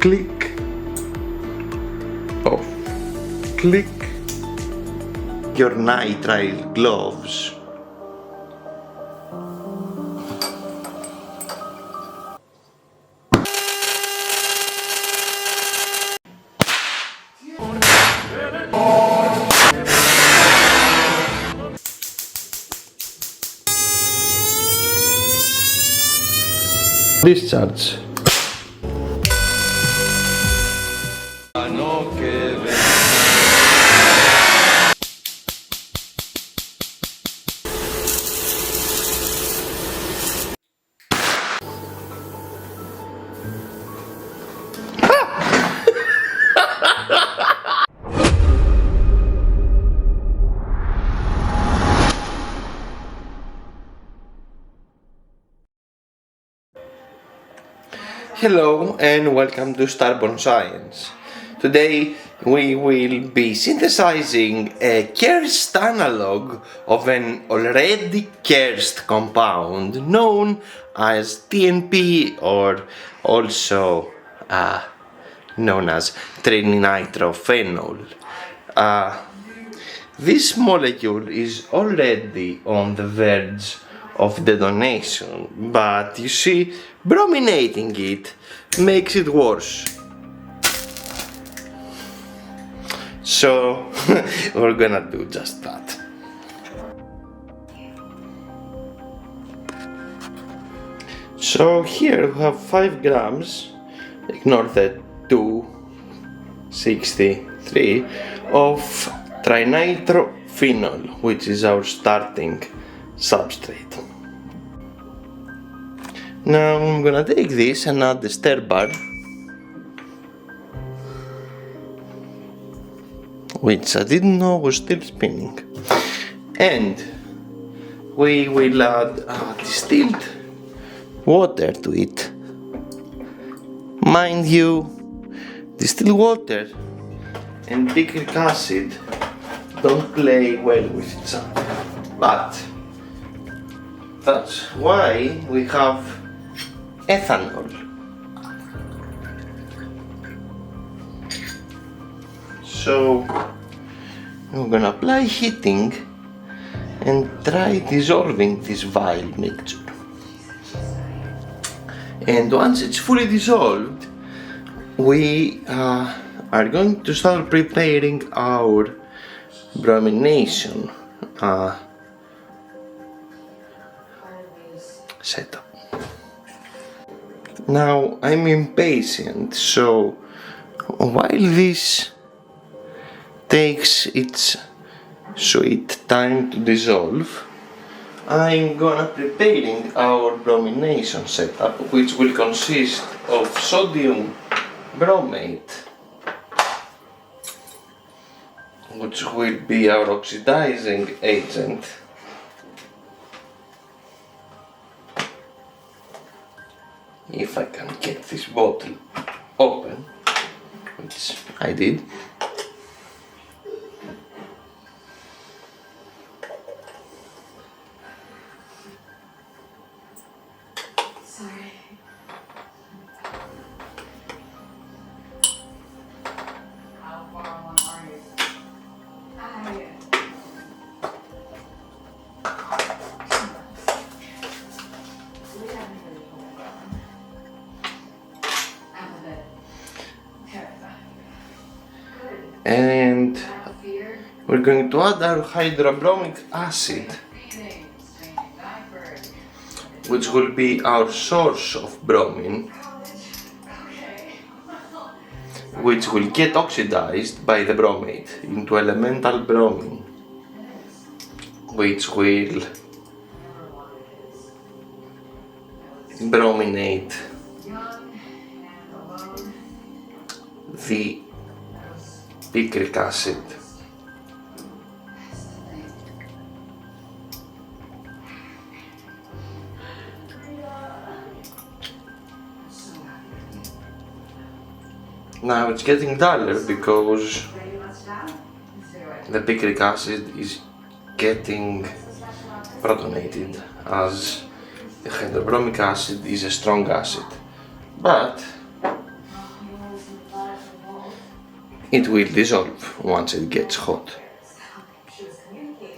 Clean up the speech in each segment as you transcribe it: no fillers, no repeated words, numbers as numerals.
click, off, click your nitrile gloves. Discharge. Hello and welcome to StarBorn Science. Today we will be synthesizing a cursed analog of an already cursed compound known as TNP, or also known as Trinitrophenol. This molecule is already on the verge of detonation, but you see, brominating it makes it worse. So we're gonna do just that. So here we have 5 grams, ignore the 263, of Trinitrophenol, which is our starting substrate. Now I'm gonna take this and add the stir bar, which I didn't know was still spinning, and we will add distilled water to it. Mind you, distilled water and picric acid don't play well with each other, but that's why we have ethanol. So we're gonna apply heating and try dissolving this vile mixture. And once it's fully dissolved, we are going to start preparing our bromination setup. Now I'm impatient, so while this takes its sweet time to dissolve, I'm gonna preparing our bromination setup, which will consist of sodium bromate, which will be our oxidizing agent, if I can get this bottle open, which I did. Sorry. How far along are you? And we're going to add our hydrobromic acid, which will be our source of bromine, which will get oxidized by the bromate into elemental bromine, which will brominate the picric acid. Now it's getting duller because the picric acid is getting protonated, as the hydrobromic acid is a strong acid. But it will dissolve once it gets hot.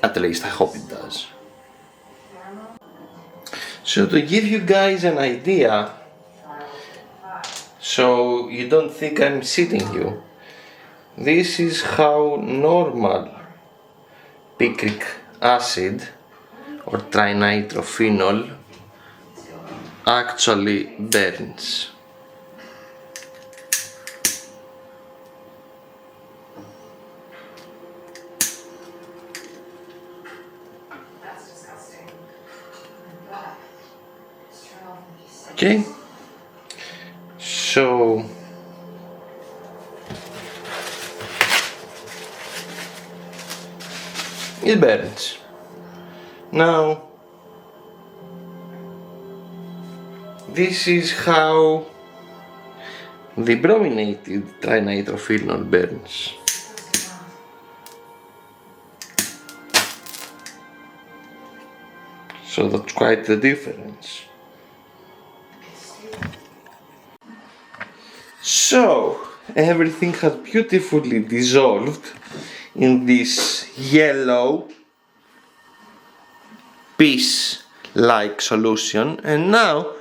At least I hope it does. So to give you guys an idea, so you don't think I'm cheating you, this is how normal picric acid or trinitrophenol actually burns. That's disgusting. But it's true. Okay, so it burns. Now this is how the brominated trinitrophenol burns. So that's quite the difference. So everything has beautifully dissolved in this yellow piece-like solution, and now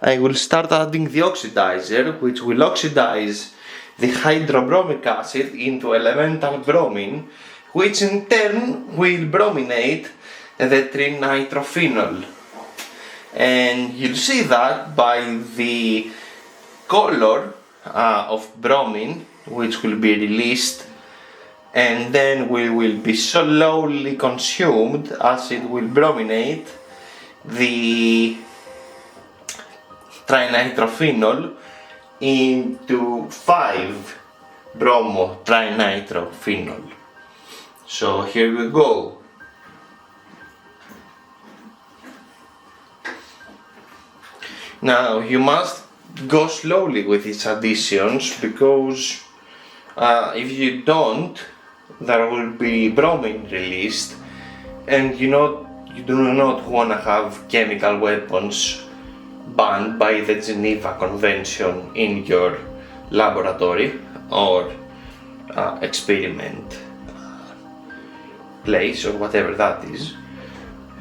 I will start adding the oxidizer, which will oxidize the hydrobromic acid into elemental bromine, which in turn will brominate the trinitrophenol. And you'll see that by the color of bromine, which will be released, and then will be slowly consumed as it will brominate the trinitrophenol into 5-bromo trinitrophenol. So here we go. Now you must go slowly with these additions, because if you don't, there will be bromine released, and you do not want to have chemical weapons banned by the Geneva Convention in your laboratory or experiment place or whatever that is.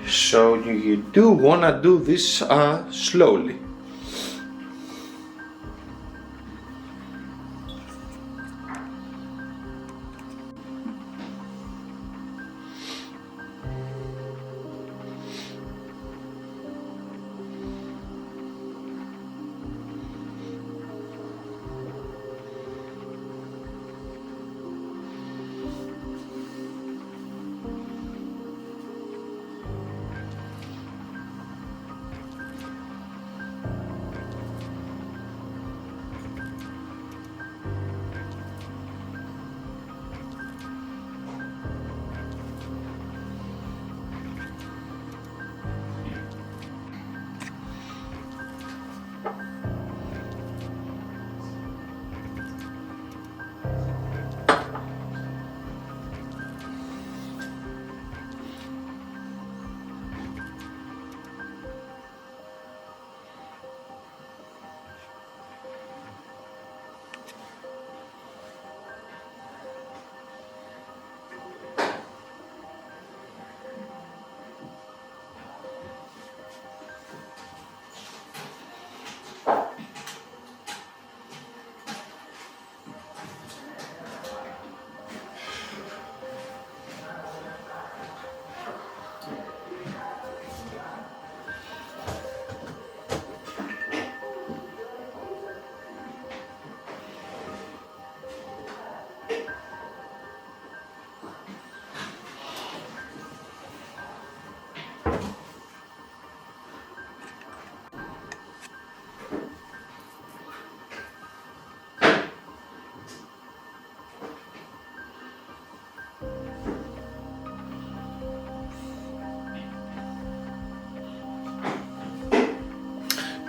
So you do want to do this slowly.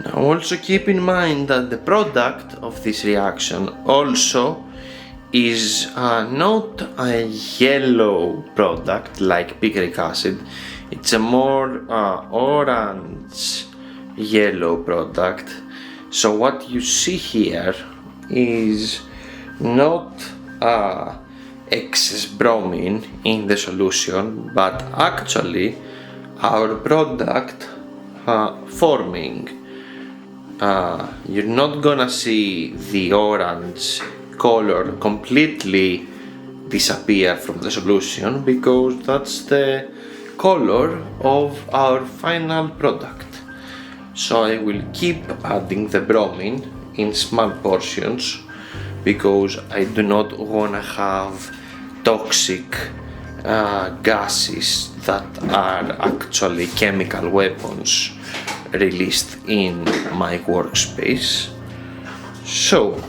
Now also keep in mind that the product of this reaction also is not a yellow product like picric acid. It's a more orange yellow product. So what you see here is not excess bromine in the solution, but actually our product forming. You're not gonna see the orange color completely disappear from the solution because that's the color of our final product. So I will keep adding the bromine in small portions because I do not wanna have toxic gases that are actually chemical weapons released in my workspace. So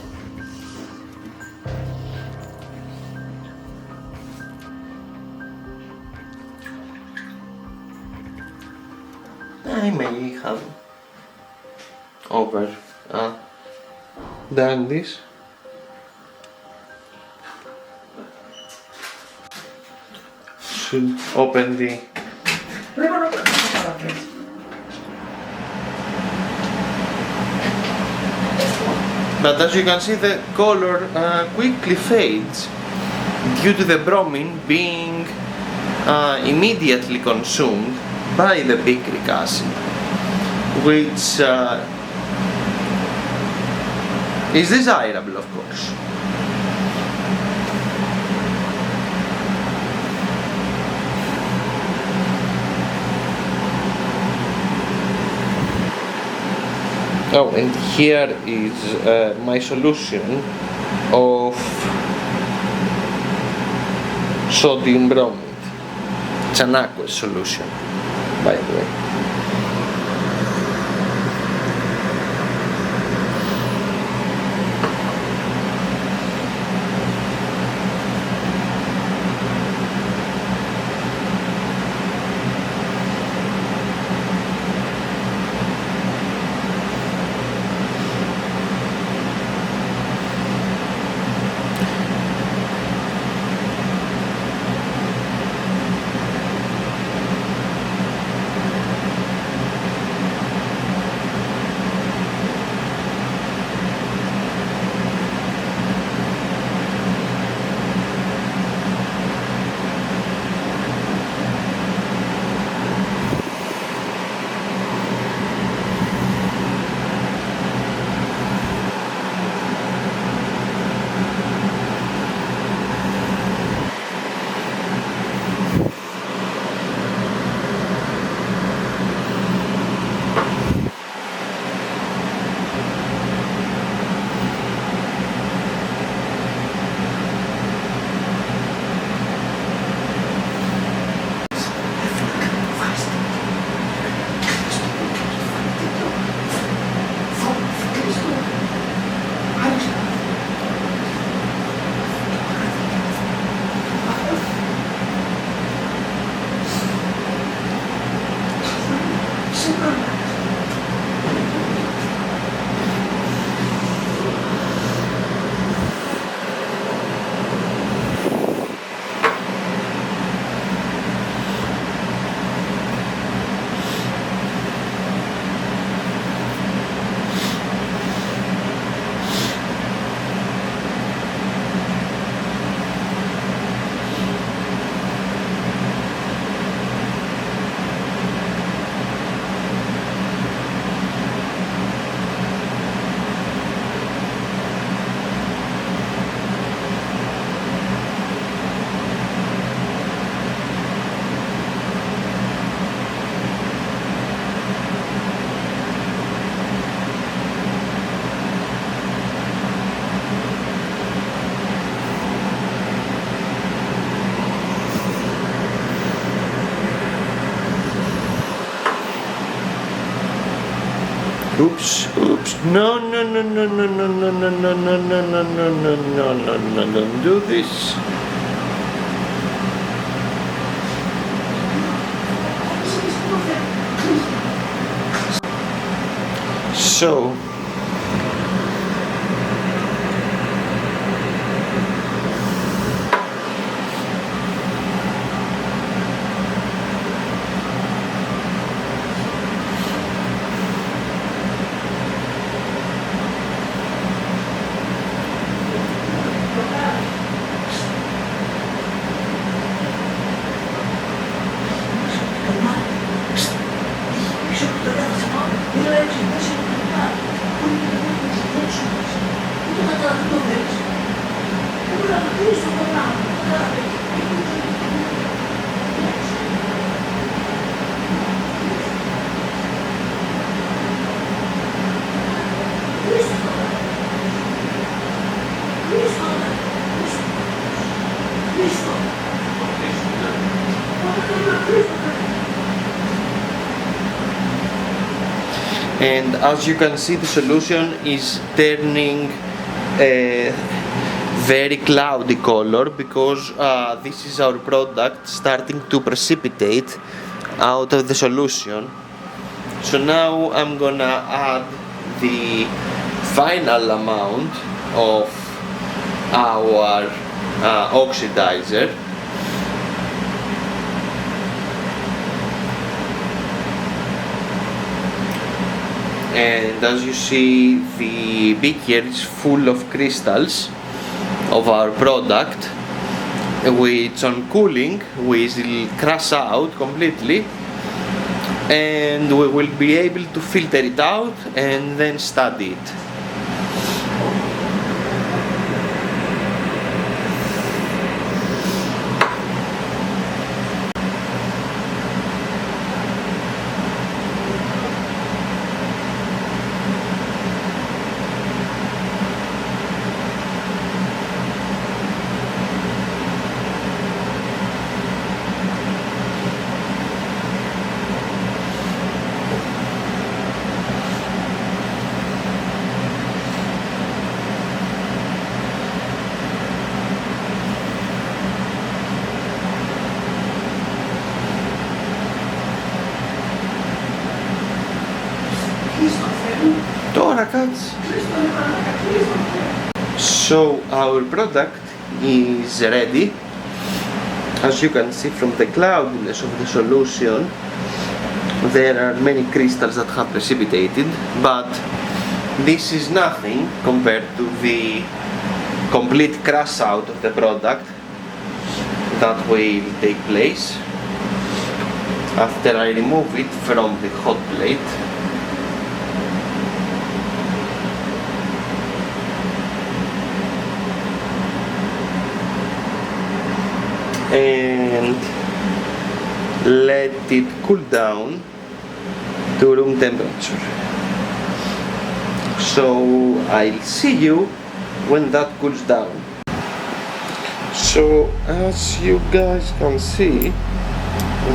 I may have over done this. Should open the but as you can see the color quickly fades due to the bromine being immediately consumed by the picric acid, which is desirable, of course. Oh, and here is my solution of sodium bromide. It's an aqueous solution, by the way. Oops, no, don't do this. So, And as you can see, the solution is turning a very cloudy color because this is our product starting to precipitate out of the solution. So now I'm gonna add the final amount of our oxidizer. And as you see, the beaker is full of crystals of our product, which on cooling will crash out completely, and we will be able to filter it out and then study it. Τώρα κάτσε. So our product is ready. As you can see from the cloudiness of the solution, there are many crystals that have precipitated, but this is nothing compared to the complete crash out of the product that will take place after I remove it from the hot plate. And let it cool down to room temperature. So I'll see you when that cools down. So as you guys can see,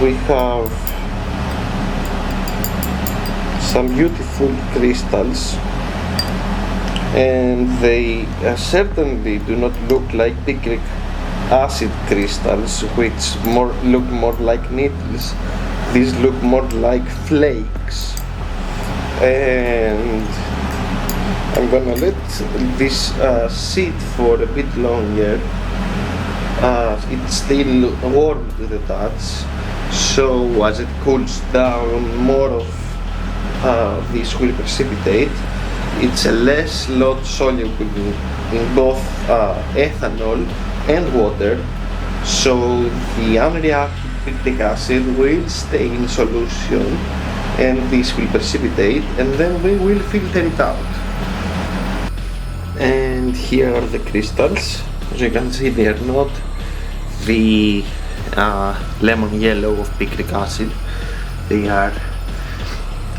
we have some beautiful crystals, and they certainly do not look like Picric acid crystals, which look more like needles. These look more like flakes, and I'm gonna let this sit for a bit longer. It's still warm to the touch, so as it cools down, more of this will precipitate. It's a less lot soluble in both ethanol and water, so the unreacted picric acid will stay in solution and this will precipitate, and then we will filter it out. And here are the crystals. As you can see, they are not the lemon yellow of picric acid. They are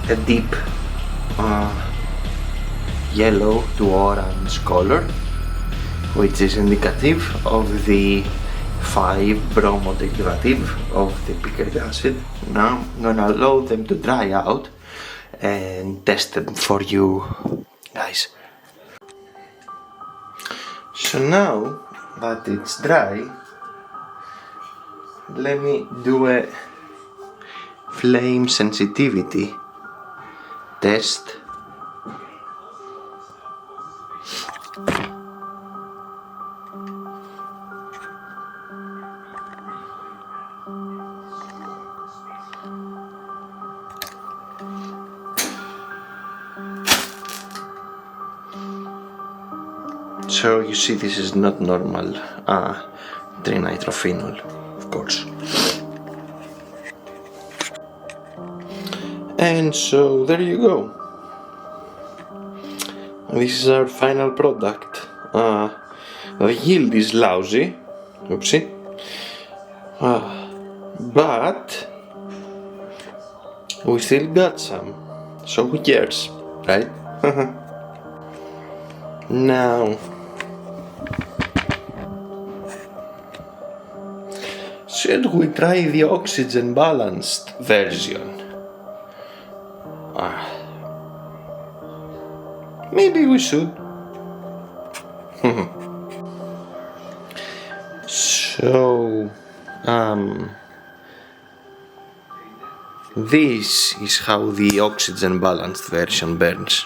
a deep yellow to orange color, which is indicative of the 5-bromo derivative of the picric acid. Now I'm gonna allow them to dry out and test them for you guys. So now that it's dry, let me do a flame sensitivity test. So you see, this is not normal Trinitrophenol, of course. And so there you go. This is our final product. The yield is lousy, oopsie, but we still got some, so who cares, right? Now, should we try the oxygen balanced version? Maybe we should. So, this is how the oxygen balanced version burns.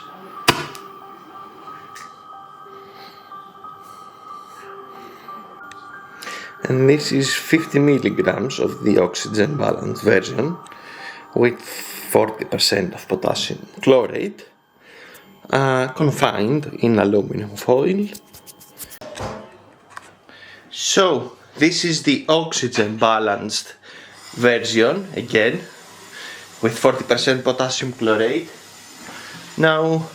And this is 50 milligrams of the oxygen balanced version with 40% of potassium chlorate, confined in aluminum foil. So, this is the oxygen balanced version again with 40% potassium chlorate. Now,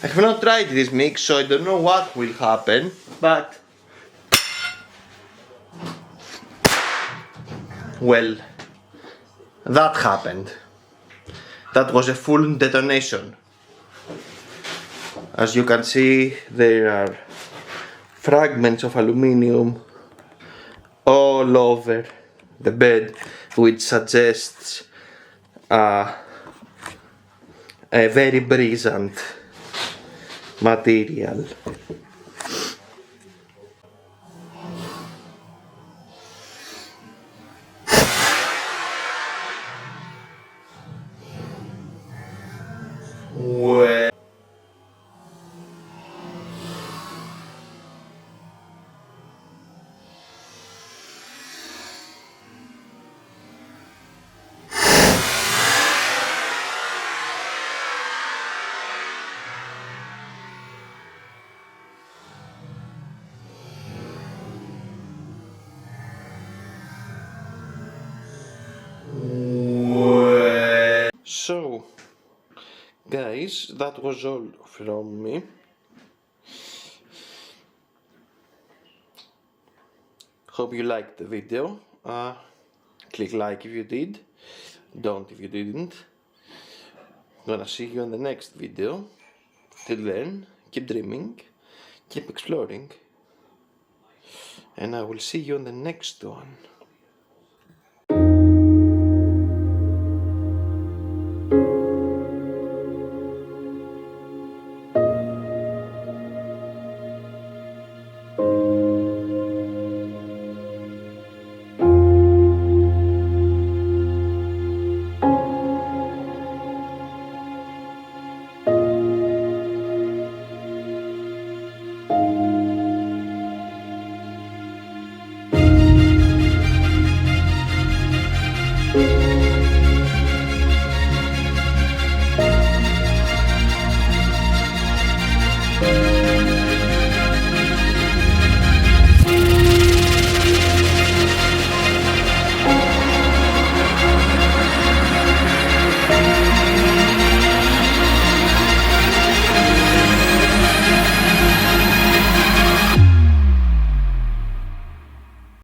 I have not tried this mix, so I don't know what will happen, but well, that happened. That was a full detonation. As you can see, there are fragments of aluminium all over the bed, which suggests a very brisant material. Well, so, guys, that was all from me. Hope you liked the video. Click like if you did, don't if you didn't. Gonna see you in the next video. Till then, keep dreaming, keep exploring, and I will see you on the next one.